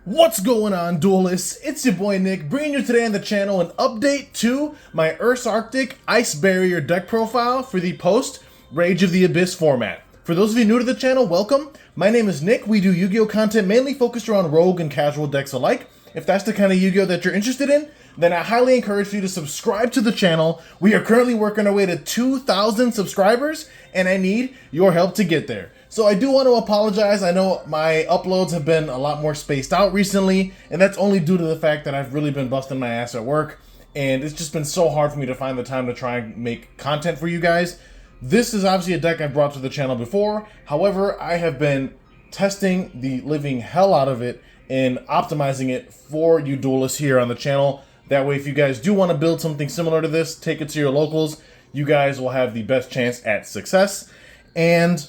What's going on, duelists? It's your boy Nick, bringing you today on the channel an update to my Ursarctic Ice Barrier deck profile for the post Rage of the Abyss format. For those of you new to the channel, welcome. My name is Nick. We do Yu-Gi-Oh content mainly focused around rogue and casual decks alike. If that's the kind of Yu-Gi-Oh that you're interested in, then I highly encourage you to subscribe to the channel. We are currently working our way to 2,000 subscribers, and I need your help to get there. So I do want to apologize. I know my uploads have been a lot more spaced out recently, and that's only due to the fact that I've really been busting my ass at work, and it's just been so hard for me to find the time to try and make content for you guys. This is obviously a deck I've brought to the channel before. However, I have been testing the living hell out of it and optimizing it for you duelists here on the channel. That way, if you guys do want to build something similar to this, take it to your locals, you guys will have the best chance at success. And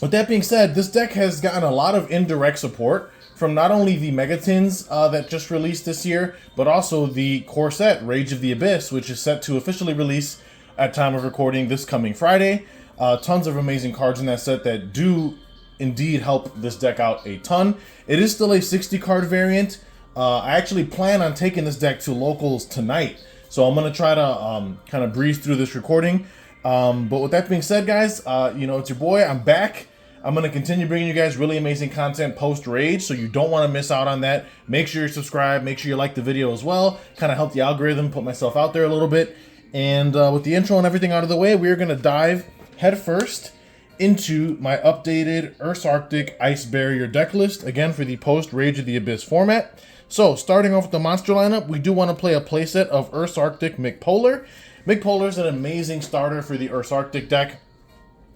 with that being said, this deck has gotten a lot of indirect support from not only the Megatins that just released this year, but also the core set, Rage of the Abyss, which is set to officially release at time of recording this coming Friday. Tons of amazing cards in that set that do indeed help this deck out a ton. It is still a 60 card variant. I actually plan on taking this deck to locals tonight, so I'm going to try to kind of breeze through this recording. But with that being said, guys, it's your boy. I'm back. I'm going to continue bringing you guys really amazing content post-Rage, so you don't want to miss out on that. Make sure you're subscribed. Make sure you like the video as well. Kind of help the algorithm, put myself out there a little bit. And with the intro and everything out of the way, we are going to dive headfirst into my updated Ursarctic Ice Barrier deck list, again for the post-Rage of the Abyss format. So, starting off with the monster lineup, we do want to play a playset of Ursarctic McPolar. McPolar is an amazing starter for the Ursarctic deck,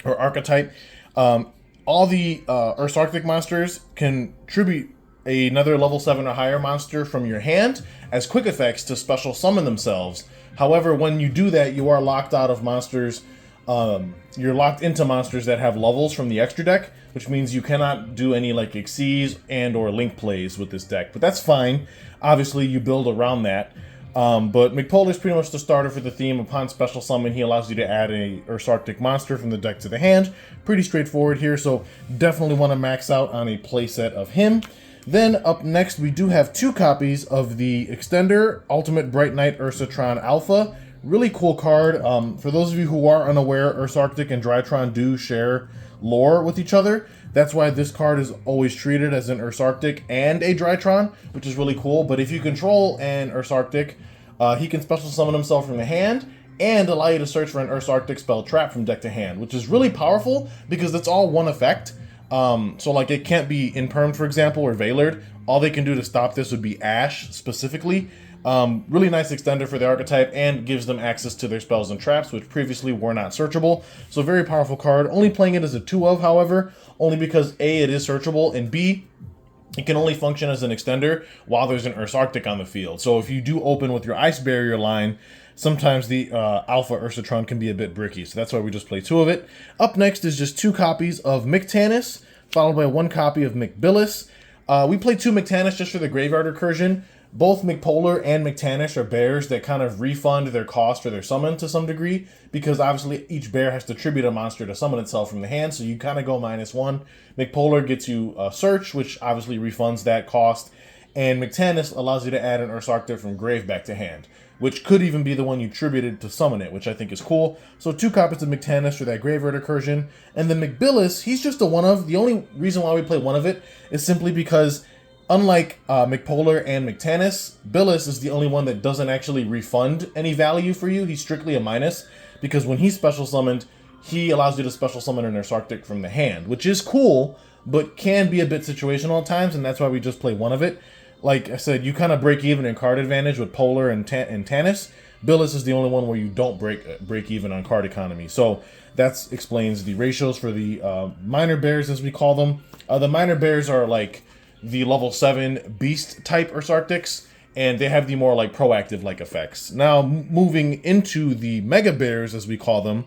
or archetype. All the Ursarctic monsters contribute another level 7 or higher monster from your hand as quick effects to special summon themselves. However, when you do that, you are locked out of monsters. You're locked into monsters that have levels from the extra deck, which means you cannot do any like Xyz and or link plays with this deck. But that's fine. Obviously, you build around that. But McPolar is pretty much the starter for the theme. Upon special summon, he allows you to add a Ursarctic monster from the deck to the hand. Pretty straightforward here, so definitely want to max out on a playset of him. Then up next, we do have 2 copies of the Extender Ultimate Bright Knight Ursatron Alpha. Really cool card. For those of you who are unaware, Ursarctic and Drytron do share lore with each other. That's why this card is always treated as an Ursarctic and a Drytron, which is really cool. But if you control an Ursarctic, he can special summon himself from the hand and allow you to search for an Ursarctic spell trap from deck to hand, which is really powerful because it's all one effect. So like it can't be Impermed, for example, or Veilered. All they can do to stop this would be Ash specifically. Really nice extender for the archetype and gives them access to their spells and traps, which previously were not searchable. So very powerful card. Only playing it as a 2-of, however, only because A, it is searchable, and B, it can only function as an extender while there's an Ursarctic on the field. So if you do open with your Ice Barrier line, sometimes the Alpha Ursatron can be a bit bricky. So that's why we just play 2 of it. Up next is just 2 copies of Mictanis, followed by 1 copy of McBillis. We play 2 Mictanis just for the Graveyard Recursion. Both McPolar and Mictanis are bears that kind of refund their cost for their summon to some degree, because obviously each bear has to tribute a monster to summon itself from the hand, so you kind of go -1. McPolar gets you a search, which obviously refunds that cost, and Mictanis allows you to add an Ursarctic from grave back to hand, which could even be the one you tributed to summon it, which I think is cool. So 2 copies of Mictanis for that Graveyard Recursion. And then McBillis, he's just a 1-of. The only reason why we play 1 of it is simply because unlike McPolar and Mictanis, Billis is the only one that doesn't actually refund any value for you. He's strictly a minus, because when he's special summoned, he allows you to special summon an Ursarctic from the hand, which is cool, but can be a bit situational at times, and that's why we just play 1 of it. Like I said, you kind of break even in card advantage with Polar and Tanis. Billis is the only one where you don't break even on card economy. So that explains the ratios for the minor bears, as we call them. The minor bears are like the level 7 beast type Ursarctics, and they have the more like proactive like effects. Now moving into the mega bears, as we call them,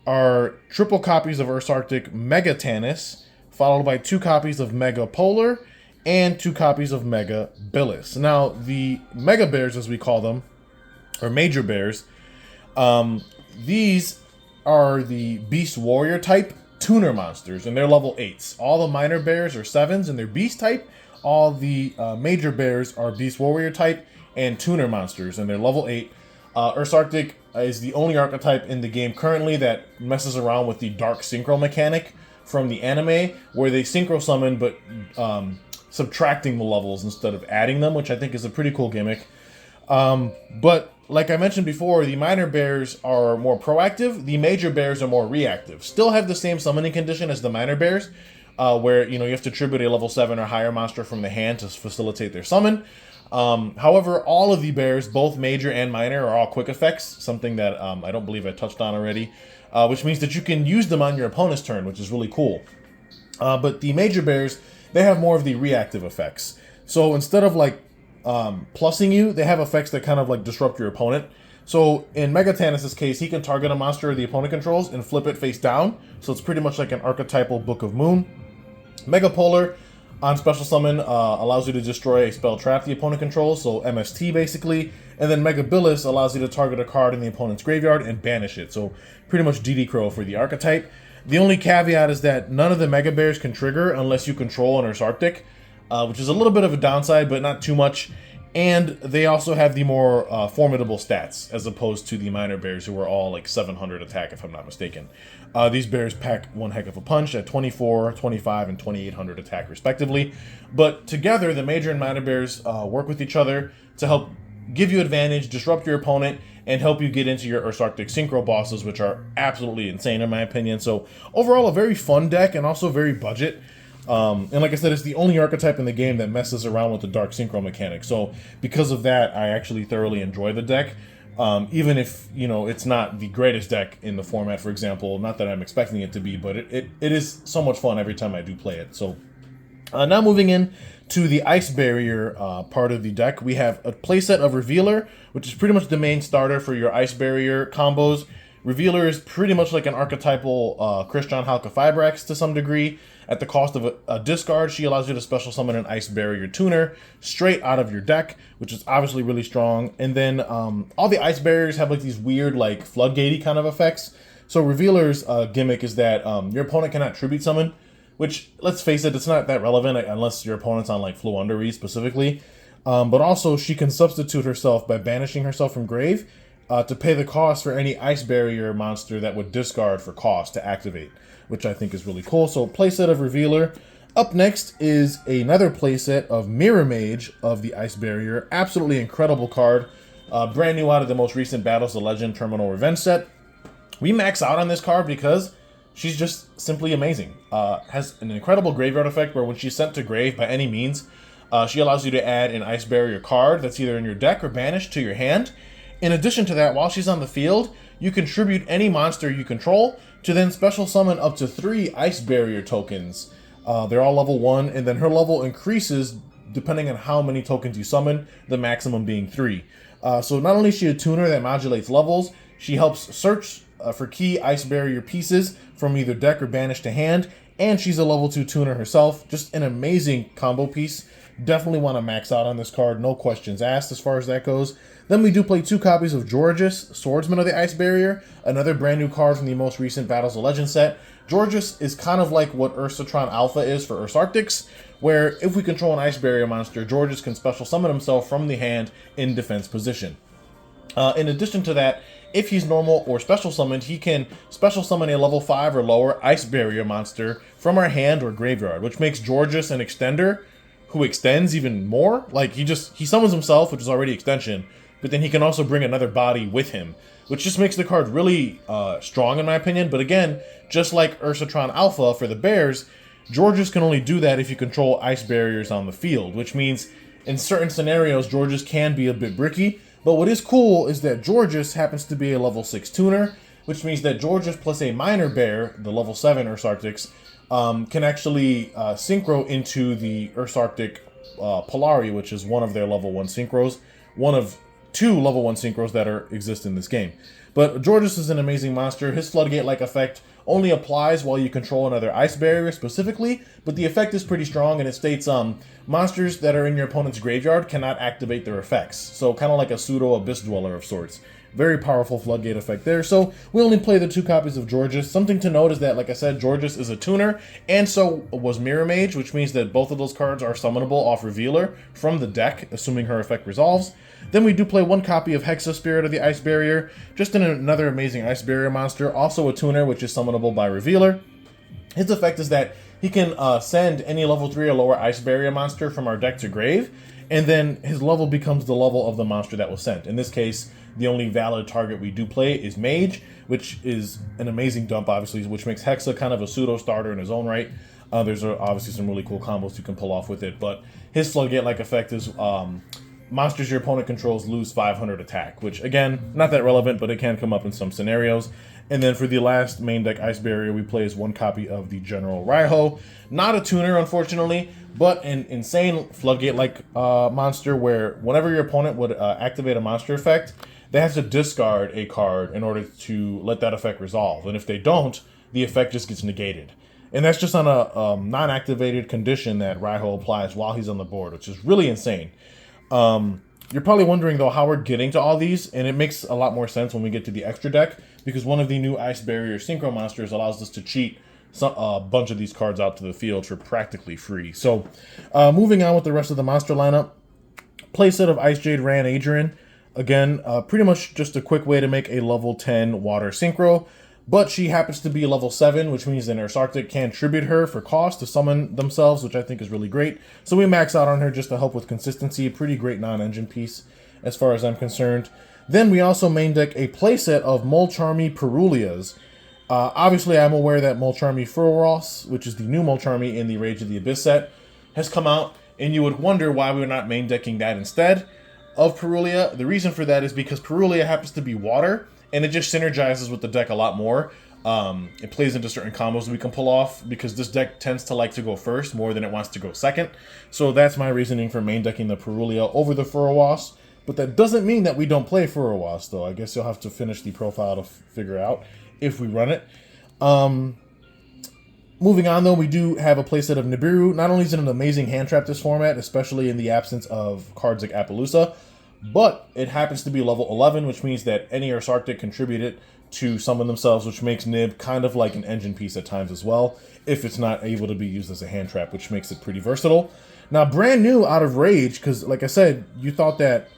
are triple copies of Ursarctic Mega Tanis, followed by 2 copies of Mega Polar and 2 copies of Mega Billis. Now the mega bears, as we call them, or major bears, these are the beast warrior type tuner monsters, and they're level 8s. All the minor bears are 7s, and they're beast type. all the major bears are Beast Warrior type and tuner monsters, and they're level 8. Ursarctic is the only archetype in the game currently that messes around with the dark synchro mechanic from the anime, where they synchro summon but subtracting the levels instead of adding them, which I think is a pretty cool gimmick. But like I mentioned before, the minor bears are more proactive. The major bears are more reactive. Still have the same summoning condition as the minor bears, where you have to tribute a level 7 or higher monster from the hand to facilitate their summon. However, all of the bears, both major and minor, are all quick effects, something that I don't believe I touched on already, which means that you can use them on your opponent's turn, which is really cool. But the major bears, they have more of the reactive effects. So instead of like plussing you, they have effects that kind of like disrupt your opponent. So in Megatanus' case, he can target a monster the opponent controls and flip it face down. So it's pretty much like an archetypal Book of Moon. Megapolar on special summon allows you to destroy a spell trap the opponent controls, so MST basically. And then Megabilis allows you to target a card in the opponent's graveyard and banish it. So pretty much DD Crow for the archetype. The only caveat is that none of the Mega Bears can trigger unless you control an Ursarctic, which is a little bit of a downside, but not too much. And they also have the more formidable stats, as opposed to the minor bears, who are all like 700 attack, if I'm not mistaken. These bears pack one heck of a punch at 24, 25, and 2800 attack, respectively. But together, the major and minor bears work with each other to help give you advantage, disrupt your opponent, and help you get into your Ursarctic Synchro bosses, which are absolutely insane in my opinion. So overall, a very fun deck and also very budget. And like I said, it's the only archetype in the game that messes around with the dark synchro mechanic. So because of that, I actually thoroughly enjoy the deck. Even if, it's not the greatest deck in the format, for example. Not that I'm expecting it to be, but it is so much fun every time I do play it. So now moving in to the Ice Barrier part of the deck, we have a playset of Revealer, which is pretty much the main starter for your Ice Barrier combos. Revealer is pretty much like an archetypal Christian Halka Fibrax to some degree. At the cost of a discard, she allows you to special summon an Ice Barrier Tuner straight out of your deck, which is obviously really strong. And then all the Ice Barriers have like these weird like floodgatey kind of effects. So Revealer's gimmick is that your opponent cannot tribute summon, which, let's face it, it's not that relevant unless your opponent's on like Floowandereeze specifically. But also she can substitute herself by banishing herself from grave to pay the cost for any Ice Barrier monster that would discard for cost to activate, which I think is really cool. So playset of Revealer. Up next is another playset of Mirror Mage of the Ice Barrier. Absolutely incredible card. Brand new out of the most recent Battles of Legend Terminal Revenge set. We max out on this card because she's just simply amazing. Has an incredible graveyard effect where when she's sent to grave by any means, she allows you to add an Ice Barrier card that's either in your deck or banished to your hand. In addition to that, while she's on the field, you contribute any monster you control to then special summon up to 3 Ice Barrier tokens. They're all level 1, and then her level increases depending on how many tokens you summon, the maximum being 3. So not only is she a tuner that modulates levels, she helps search for key Ice Barrier pieces from either deck or banished to hand, and she's a level 2 tuner herself. Just an amazing combo piece. Definitely want to max out on this card, no questions asked as far as that goes. Then we do play 2 copies of Georges, Swordsman of the Ice Barrier, another brand new card from the most recent Battles of Legend set. Georges is kind of like what Ursarctic Alpha is for Ursarctics, where if we control an Ice Barrier monster, Georges can special summon himself from the hand in defense position. In addition to that, if he's normal or special summoned, he can special summon a level 5 or lower Ice Barrier monster from our hand or graveyard, which makes Georges an extender who extends even more. Like he summons himself, which is already extension, but then he can also bring another body with him, which just makes the card really strong in my opinion. But again, just like Ursarctic Alpha for the Bears, Georges can only do that if you control Ice Barriers on the field, which means in certain scenarios, Georges can be a bit bricky. But what is cool is that Georges happens to be a level 6 tuner, which means that Georges plus a minor bear, the level 7 Ursarctics, can actually synchro into the Ursarctic Polari, which is one of their level 1 synchros, one of 2 level 1 synchros that exist in this game. But Georges is an amazing monster. His Floodgate-like effect only applies while you control another Ice Barrier specifically, but the effect is pretty strong, and it states monsters that are in your opponent's graveyard cannot activate their effects. So kind of like a pseudo Abyss Dweller of sorts. Very powerful floodgate effect there. So we only play the 2 copies of Georges. Something to note is that, like I said, Georges is a tuner, and so was Mirror Mage, which means that both of those cards are summonable off Revealer from the deck, assuming her effect resolves. Then we do play 1 copy of Hexa Spirit of the Ice Barrier, just another amazing Ice Barrier monster, also a tuner, which is summonable by Revealer. His effect is that he can send any level 3 or lower Ice Barrier monster from our deck to grave, and then his level becomes the level of the monster that was sent. In this case, the only valid target we do play is Mage, which is an amazing dump, obviously, which makes Hexa kind of a pseudo-starter in his own right. There's obviously some really cool combos you can pull off with it, but his Floodgate-like effect is monsters your opponent controls lose 500 attack, which, again, not that relevant, but it can come up in some scenarios. And then for the last main deck Ice Barrier, we play as 1 copy of the General Raiho. Not a tuner, unfortunately, but an insane Floodgate-like monster where whenever your opponent would activate a monster effect, they have to discard a card in order to let that effect resolve. And if they don't, the effect just gets negated. And that's just on a non-activated condition that Raiho applies while he's on the board, which is really insane. You're probably wondering, though, how we're getting to all these, and it makes a lot more sense when we get to the extra deck, because one of the new Ice Barrier Synchro monsters allows us to cheat a bunch of these cards out to the field for practically free. So, moving on with the rest of the monster lineup, playset of Ice Jade Ran Adrian. Again, pretty much just a quick way to make a level 10 Water Synchro, but she happens to be level 7, which means an Ursarctic can tribute her for cost to summon themselves, which I think is really great. So we max out on her just to help with consistency. Pretty great non-engine piece as far as I'm concerned. Then we also main deck a playset of Molcharmy Perulias. Obviously, I'm aware that Molcharmy Furros, which is the new Molcharmy in the Rage of the Abyss set, has come out, and you would wonder why we're not main decking that instead of Perulia. The reason for that is because Perulia happens to be water, and it just synergizes with the deck a lot more. It plays into certain combos we can pull off, because this deck tends to like to go first more than it wants to go second. So that's my reasoning for main decking the Perulia over the Furros. But that doesn't mean that we don't play Furros, though. I guess you'll have to finish the profile to figure out if we run it. Moving on, though, we do have a playset of Nibiru. Not only is it an amazing hand trap this format, especially in the absence of cards like Appaloosa, but it happens to be level 11, which means that any Ursarctic contribute it to summon themselves, which makes Nib kind of like an engine piece at times as well, if it's not able to be used as a hand trap, which makes it pretty versatile. Now, brand new out of Rage, because like I said, you thought that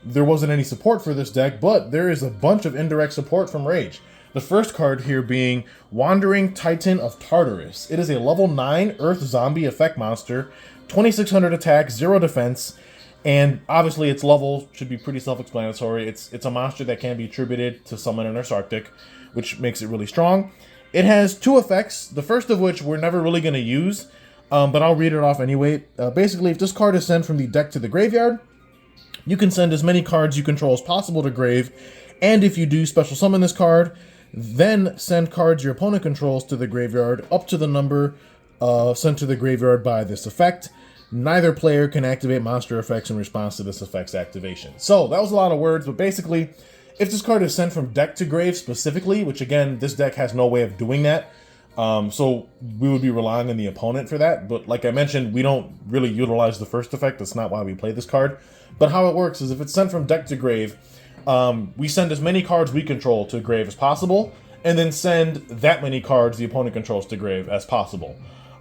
there wasn't any support for this deck, but there is a bunch of indirect support from Rage. The first card here being Wandering Titan of Tartarus. It is a level 9 Earth Zombie effect monster, 2600 attack, 0 defense, and obviously its level should be pretty self-explanatory. It's a monster that can be attributed to summon an Ursarctic, which makes it really strong. It has 2 effects, the first of which we're never really going to use, but I'll read it off anyway. Basically, if this card is sent from the deck to the graveyard, you can send as many cards you control as possible to grave, and if you do special summon this card, then send cards your opponent controls to the graveyard up to the number sent to the graveyard by this effect. Neither player can activate monster effects in response to this effect's activation. So that was a lot of words, but basically, if this card is sent from deck to grave specifically, which again, this deck has no way of doing that, so we would be relying on the opponent for that. But like I mentioned, we don't really utilize the first effect. That's not why we play this card. But how it works is if it's sent from deck to grave, we send as many cards we control to grave as possible, and then send that many cards the opponent controls to grave as possible.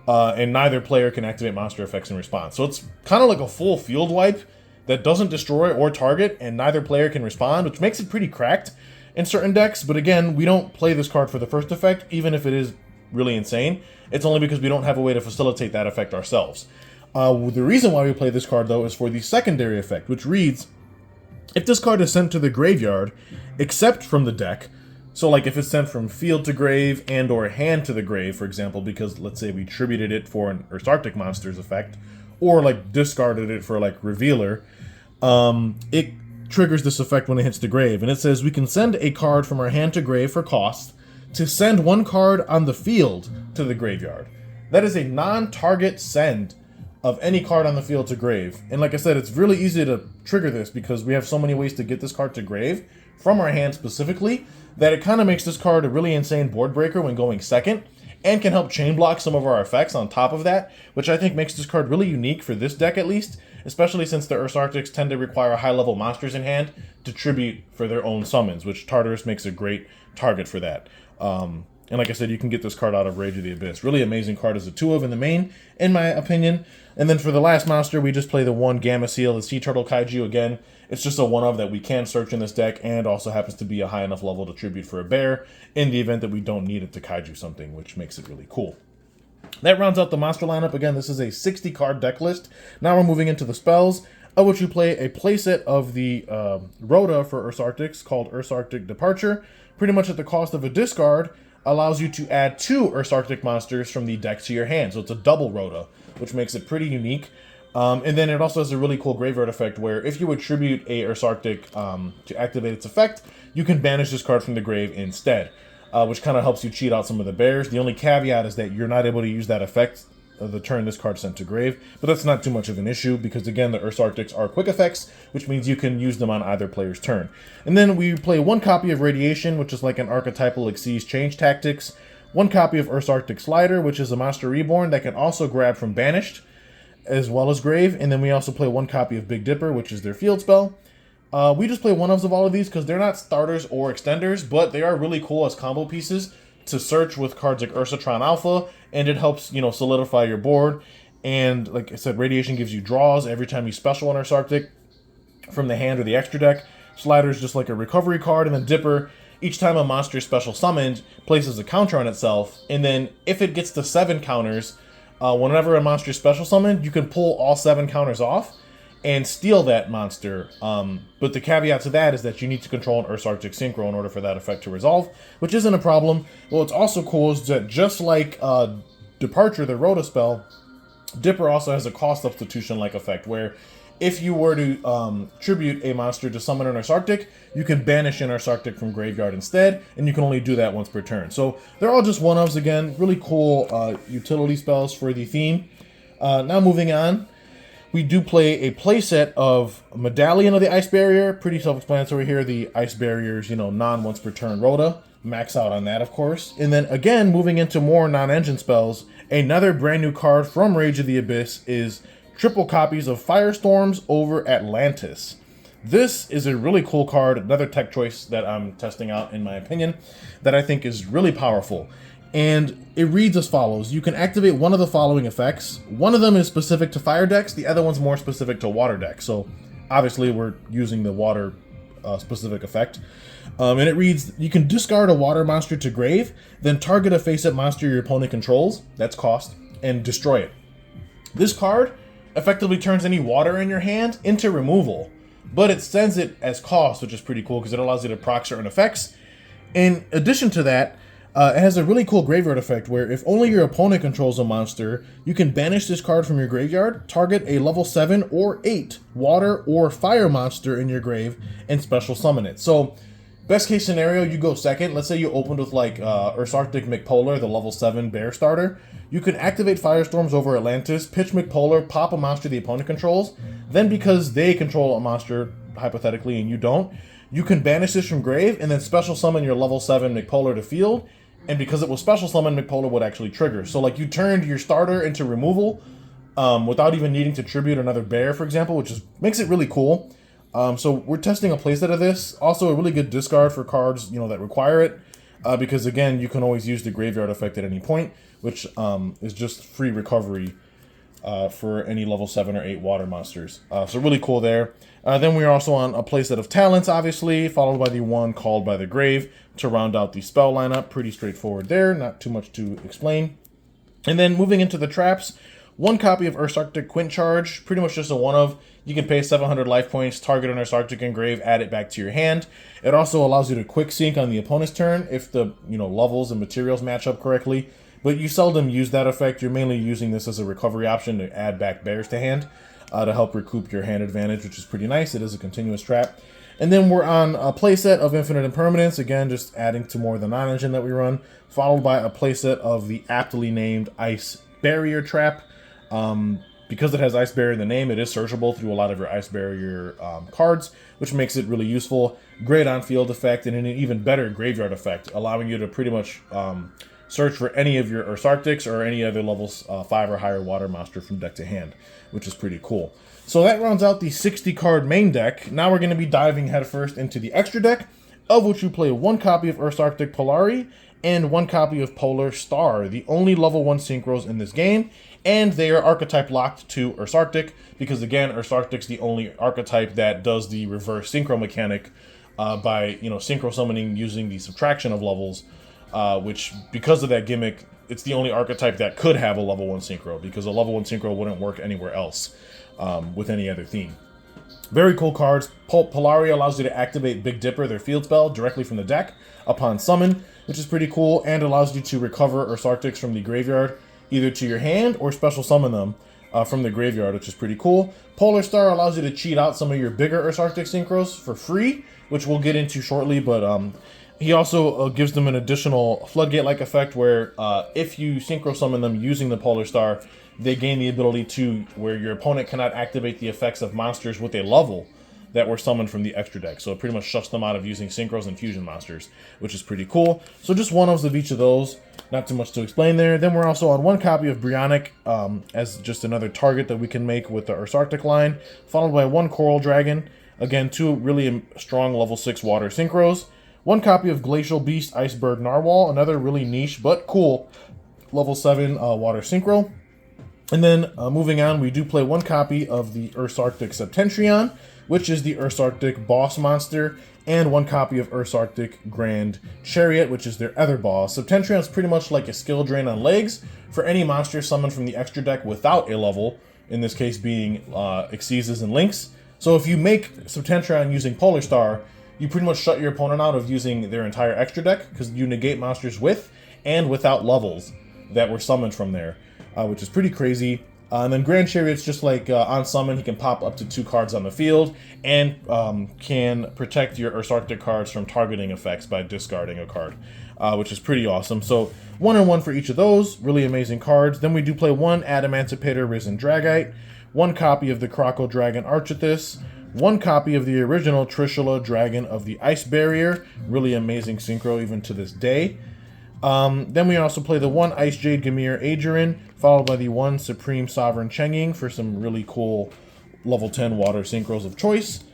And neither player can activate monster effects in response. So it's kind of like a full field wipe that doesn't destroy or target, and neither player can respond, which makes it pretty cracked in certain decks. But again, we don't play this card for the first effect, even if it is really insane. It's only because we don't have a way to facilitate that effect ourselves. The reason why we play this card, though, is for the secondary effect, which reads, if this card is sent to the graveyard, except from the deck, so like if it's sent from field to grave and or hand to the grave, for example, because let's say we tributed it for an Ursarctic monster's effect, or like discarded it for like Revealer, it triggers this effect when it hits the grave. And it says we can send a card from our hand to grave for cost to send 1 card on the field to the graveyard. That is a non-target send of any card on the field to grave. And like I said, it's really easy to trigger this because we have so many ways to get this card to grave from our hand specifically that it kind of makes this card a really insane board breaker when going second, and can help chain block some of our effects on top of that, which I think makes this card really unique for this deck at least, especially since the Ursarctics tend to require high-level monsters in hand to tribute for their own summons, which Tartarus makes a great target for that. And like I said, you can get this card out of Rage of the Abyss. Really amazing card as a 2 of in the main, in my opinion. And then for the last monster, we just play the 1 Gamma Seal, the Sea Turtle Kaiju. Again, it's just a 1 of that we can search in this deck, and also happens to be a high enough level to tribute for a bear in the event that we don't need it to Kaiju something, which makes it really cool. That rounds out the monster lineup. Again, this is a 60 card deck list. Now we're moving into the spells, of which you play a playset of the Rhoda for Ursarctics called Ursarctic Departure. Pretty much at the cost of a discard, allows you to add 2 Ursarctic monsters from the deck to your hand. So it's a double Rhoda, which makes it pretty unique. And then it also has a really cool graveyard effect where if you would tribute a Ursarctic to activate its effect, you can banish this card from the grave instead, which kind of helps you cheat out some of the bears. The only caveat is that you're not able to use that effect the turn this card sent to grave, but that's not too much of an issue because again the Ursarctics are quick effects, which means you can use them on either player's turn. And then we play 1 copy of Radiation, which is like an archetypal Xyz change tactics, 1 copy of Ursarctic Slider, which is a monster reborn that can also grab from banished as well as grave, and then we also play 1 copy of Big Dipper, which is their field spell. We just play 1-ofs of all of these because they're not starters or extenders, but they are really cool as combo pieces to search with cards like Ursatron Alpha, and it helps, you know, solidify your board. And like I said, Radiation gives you draws every time you special an Ursarctic from the hand or the extra deck. Slider is just like a recovery card, and then Dipper, each time a monster is special summoned, places a counter on itself, and then if it gets to 7 counters, whenever a monster is special summoned, you can pull all 7 counters off and steal that monster. But the caveat to that is that you need to control an Ursarctic Synchro in order for that effect to resolve, which isn't a problem. What's also cool is that just like Departure, the Rhoda spell, Dipper also has a cost substitution-like effect, where if you were to tribute a monster to summon an Ursarctic, you can banish an Ursarctic from graveyard instead, and you can only do that once per turn. So they're all just 1-ofs again, really cool utility spells for the theme. Now moving on, we do play a playset of Medallion of the Ice Barrier. Pretty self-explanatory here. The Ice Barrier's, you know, non-once per turn Rhoda. Max out on that, of course. And then again, moving into more non-engine spells, another brand new card from Rage of the Abyss is triple copies of Firestorms over Atlantis. This is a really cool card, another tech choice that I'm testing out in my opinion, that I think is really powerful. And it reads as follows. You can activate one of the following effects. One of them is specific to fire decks, the other one's more specific to water decks. So obviously we're using the water specific effect. And it reads, you can discard a water monster to grave, then target a face-up monster your opponent controls, that's cost, and destroy it. This card effectively turns any water in your hand into removal, but it sends it as cost, which is pretty cool because it allows you to proc certain effects. In addition to that, it has a really cool graveyard effect where if only your opponent controls a monster, you can banish this card from your graveyard, target a level 7 or 8 water or fire monster in your grave, and special summon it. So, best case scenario, you go second. Let's say you opened with like Ursarctic McPolar, the level 7 bear starter. You can activate Firestorms over Atlantis, pitch McPolar, pop a monster the opponent controls. Then because they control a monster, hypothetically, and you don't, you can banish this from grave and then special summon your level 7 McPolar to field. And because it was special summon, McPolar would actually trigger. So like you turned your starter into removal without even needing to tribute another bear, for example, which is makes it really cool. So we're testing a playset of this. Also a really good discard for cards, you know, that require it. Because again, you can always use the graveyard effect at any point, which is just free recovery for any level 7 or 8 water monsters. So really cool there. Then we're also on a playset of talents, obviously, followed by the one called by the grave to round out the spell lineup. Pretty straightforward there, not too much to explain. And then moving into the traps, one copy of Ursarctic Quint Charge, pretty much just a 1-of. You can pay 700 life points, target an Ursarctic engrave, add it back to your hand. It also allows you to quick sync on the opponent's turn if the levels and materials match up correctly. But you seldom use that effect. You're mainly using this as a recovery option to add back bears to hand to help recoup your hand advantage, which is pretty nice. It is a continuous trap. And then we're on a playset of Infinite Impermanence, again, just adding to more of the non-engine that we run, followed by a playset of the aptly named Ice Barrier Trap. Because it has Ice Barrier in the name, it is searchable through a lot of your Ice Barrier cards, which makes it really useful. Great on-field effect, and an even better graveyard effect, allowing you to pretty much search for any of your Ursarctics or any other levels 5 or higher water monster from deck to hand, which is pretty cool. So that rounds out the 60 card main deck. Now we're going to be diving headfirst into the extra deck, of which you play 1 copy of Ursarctic Polari and 1 copy of Polar Star, the only level 1 synchros in this game, and they are archetype locked to Ursarctic, because again, Ursarctic's the only archetype that does the reverse synchro mechanic by, synchro summoning using the subtraction of levels, which, because of that gimmick, it's the only archetype that could have a level 1 synchro, because a level 1 synchro wouldn't work anywhere else with any other theme. Very cool cards. Polari allows you to activate Big Dipper, their field spell, directly from the deck upon summon, which is pretty cool, and allows you to recover Ursarctics from the graveyard, either to your hand or special summon them from the graveyard, which is pretty cool. Polar Star allows you to cheat out some of your bigger Ursarctic synchros for free, which we'll get into shortly, but he also gives them an additional floodgate-like effect where if you synchro summon them using the Polar Star, they gain the ability to where your opponent cannot activate the effects of monsters with a level that were summoned from the extra deck. So it pretty much shuts them out of using synchros and fusion monsters, which is pretty cool. So just one-ofs of each of those. Not too much to explain there. Then we're also on 1 copy of Brionic as just another target that we can make with the Ursarctic line, followed by 1 Coral Dragon. Again, 2 really strong level 6 water synchros. 1 copy of Glacial Beast Iceberg Narwhal, another really niche but cool level 7 water synchro. And then moving on, we do play 1 copy of the Ursarctic Septentrion, which is the Ursarctic boss monster, and 1 copy of Ursarctic Grand Chariot, which is their other boss. Septentrion is pretty much like a skill drain on legs for any monster summoned from the extra deck without a level, in this case being Xyzes and Lynx. So if you make Septentrion using Polar Star, you pretty much shut your opponent out of using their entire extra deck, because you negate monsters with and without levels that were summoned from there, which is pretty crazy. And then Grand Chariot's just like on summon, he can pop up to 2 cards on the field and can protect your Ursarctic cards from targeting effects by discarding a card, which is pretty awesome. So 1 and 1 for each of those, really amazing cards. Then we do play 1 Adamancipator Risen Dragite, 1 copy of the Croco Dragon Archithus, 1 copy of the original Trishula Dragon of the Ice Barrier, really amazing synchro even to this day. Then we also play the 1 Ice Jade Gamir Aegerin, followed by the 1 Supreme Sovereign Chenging for some really cool level 10 water synchros of choice.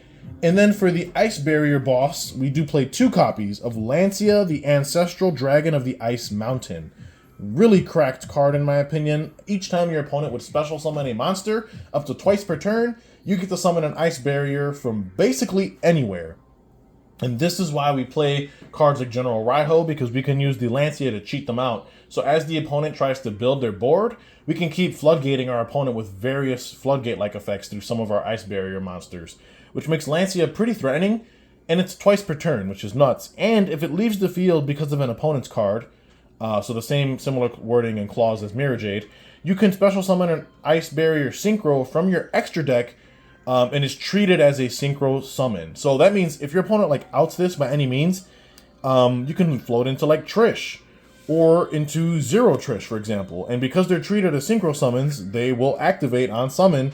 And then for the Ice Barrier boss, we do play 2 copies of Lancia, the Ancestral Dragon of the Ice Mountain. Really cracked card in my opinion. Each time your opponent would special summon a monster, up to twice per turn, you get to summon an Ice Barrier from basically anywhere. And this is why we play cards like General Raiho, because we can use the Lancia to cheat them out. So as the opponent tries to build their board, we can keep floodgating our opponent with various floodgate-like effects through some of our Ice Barrier monsters, which makes Lancia pretty threatening, and it's twice per turn, which is nuts. And if it leaves the field because of an opponent's card, so the similar wording and clause as Mirror Jade, you can special summon an Ice Barrier Synchro from your extra deck, and is treated as a synchro summon. So that means if your opponent outs this by any means, you can float into Trish or into Zero Trish, for example. And because they're treated as synchro summons, they will activate on summon.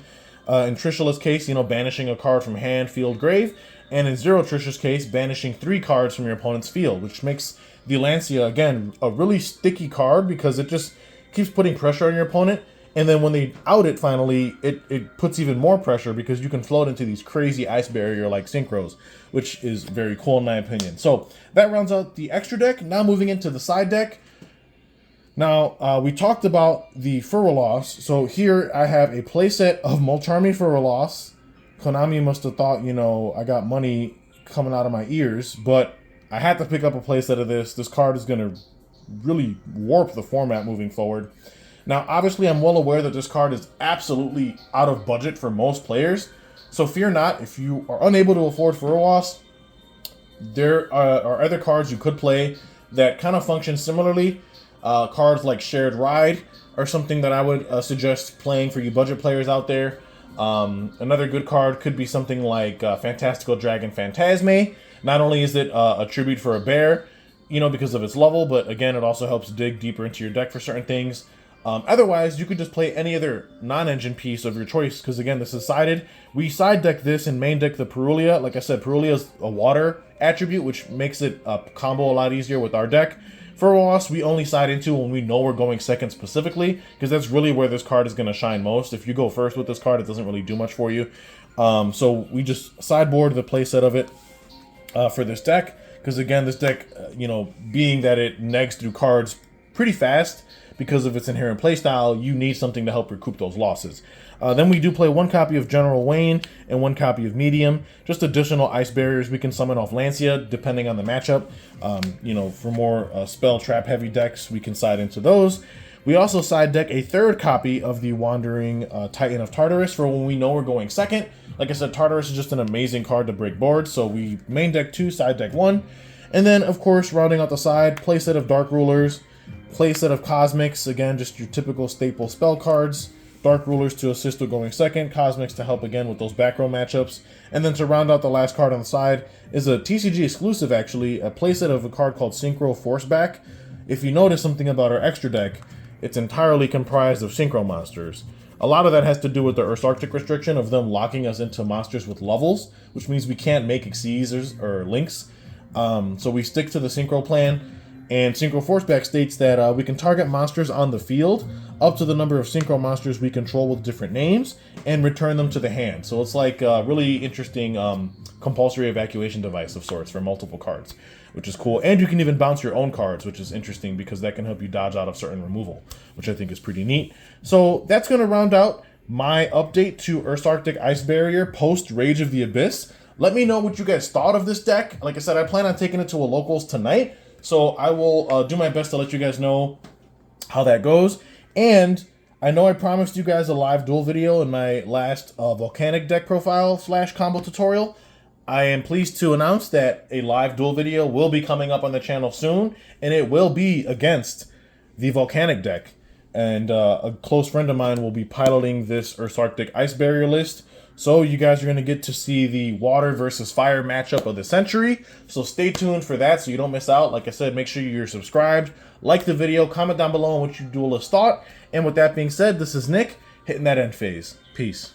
In Trishula's case, banishing a card from hand, field, grave. And in Zero Trish's case, banishing 3 cards from your opponent's field, which makes the Lancia, again, a really sticky card because it just keeps putting pressure on your opponent. And then when they out it finally, it puts even more pressure because you can float into these crazy Ice Barrier-like synchros, which is very cool in my opinion. So that rounds out the extra deck. Now moving into the side deck. Now, we talked about the Furwalos. So here I have a playset of Molcharmi Furwalos. Konami must have thought, I got money coming out of my ears, but I had to pick up a playset of this. This card is going to really warp the format moving forward. Now, obviously, I'm well aware that this card is absolutely out of budget for most players, so fear not. If you are unable to afford Furwalos, there are other cards you could play that kind of function similarly. Cards like Shared Ride are something that I would suggest playing for you budget players out there. Another good card could be something like Fantastical Dragon Phantasme. Not only is it a tribute for a bear, because of its level, but again, it also helps dig deeper into your deck for certain things. Otherwise, you could just play any other non-engine piece of your choice, because again, this is sided. We side deck this and main deck the Perulia. Like I said, Perulia is a water attribute, which makes it combo a lot easier with our deck. Furrows, we only side into when we know we're going second specifically, because that's really where this card is going to shine most. If you go first with this card, it doesn't really do much for you. So we just sideboard the playset of it for this deck, because again, this deck, you know, being that it negs through cards pretty fast because of its inherent playstyle, you need something to help recoup those losses. Then we do play 1 copy of General Wayne and 1 copy of Medium, just additional ice barriers we can summon off Lancia depending on the matchup. You know, for more spell trap heavy decks, we can side into those. We also side deck a 3rd copy of the Wandering Titan of Tartarus for when we know we're going second. Like I said, Tartarus is just an amazing card to break boards, so we main deck 2, side deck 1. And then, of course, rounding out the side, playset of Dark Rulers, playset of Cosmics, again, just your typical staple spell cards. Dark Rulers to assist with going second, Cosmics to help again with those back row matchups. And then to round out the last card on the side is a TCG exclusive, actually, a playset of a card called Synchro Forceback. If you notice something about our extra deck, it's entirely comprised of Synchro monsters. A lot of that has to do with the Ursarctic restriction of them locking us into monsters with levels, which means we can't make Xyzs or Links. So we stick to the Synchro plan. And Synchro Forceback states that we can target monsters on the field up to the number of Synchro monsters we control with different names and return them to the hand. So it's like a really interesting compulsory evacuation device of sorts for multiple cards, which is cool. And you can even bounce your own cards, which is interesting because that can help you dodge out of certain removal, which I think is pretty neat. So that's going to round out my update to Ursarctic Ice Barrier post Rage of the Abyss. Let me know what you guys thought of this deck. Like I said, I plan on taking it to a locals tonight. So I will do my best to let you guys know how that goes. And I know I promised you guys a live duel video in my last Volcanic deck profile / combo tutorial. I am pleased to announce that a live duel video will be coming up on the channel soon, and it will be against the Volcanic deck. And a close friend of mine will be piloting this Ursarctic Ice Barrier list. So you guys are going to get to see the water versus fire matchup of the century. So stay tuned for that so you don't miss out. Like I said, make sure you're subscribed, like the video, comment down below on what you duelists thought. And with that being said, this is Nick hitting that end phase. Peace.